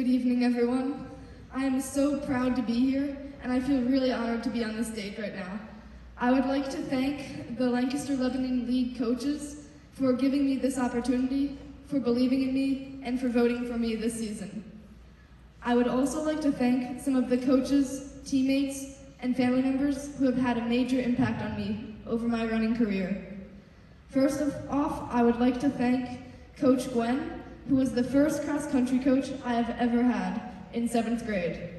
Good evening, everyone. I am so proud to be here, and I feel really honored to be on this stage right now. I would like to thank the Lancaster-Lebanon League coaches for giving me this opportunity, for believing in me, and for voting for me this season. I would also like to thank some of the coaches, teammates, and family members who have had a major impact on me over my running career. First off, I would like to thank Coach Gwen, who was the first cross-country coach I have ever had in 7th grade.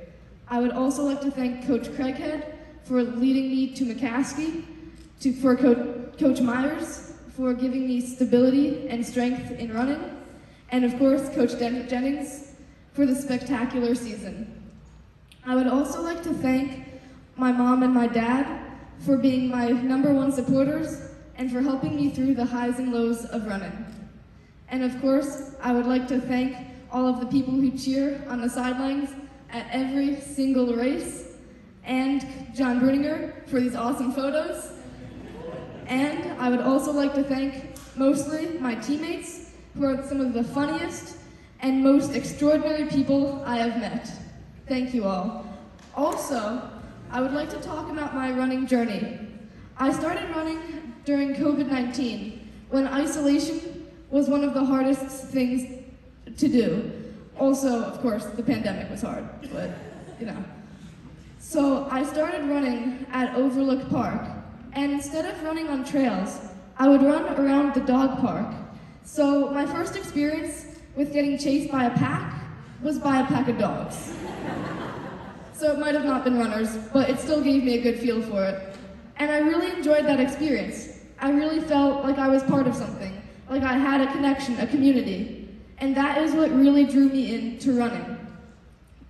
I would also like to thank Coach Craighead for leading me to McCaskey, for Coach Myers for giving me stability and strength in running, and of course Coach Jennings for the spectacular season. I would also like to thank my mom and my dad for being my #1 supporters and for helping me through the highs and lows of running. And of course, I would like to thank all of the people who cheer on the sidelines at every single race, and John Bruninger for these awesome photos. And I would also like to thank mostly my teammates, who are some of the funniest and most extraordinary people I have met. Thank you all. Also, I would like to talk about my running journey. I started running during COVID-19, when isolation was one of the hardest things to do. Also, of course, the pandemic was hard, but you know. So I started running at Overlook Park, and instead of running on trails, I would run around the dog park. So my first experience with getting chased by a pack was by a pack of dogs. So it might have not been runners, but it still gave me a good feel for it. And I really enjoyed that experience. I really felt like I was part of something, like I had a connection, a community. And that is what really drew me into running.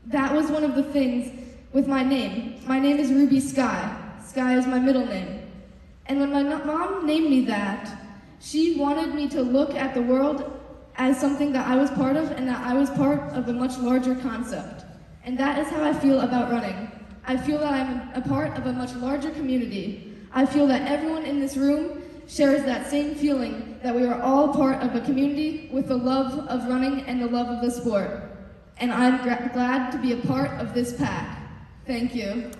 That was one of the things with my name. My name is Ruby Sky. Sky is my middle name. And when my mom named me that, she wanted me to look at the world as something that I was part of, and that I was part of a much larger concept. And that is how I feel about running. I feel that I'm a part of a much larger community. I feel that everyone in this room shares that same feeling, that we are all part of a community with the love of running and the love of the sport. And I'm glad to be a part of this pack. Thank you.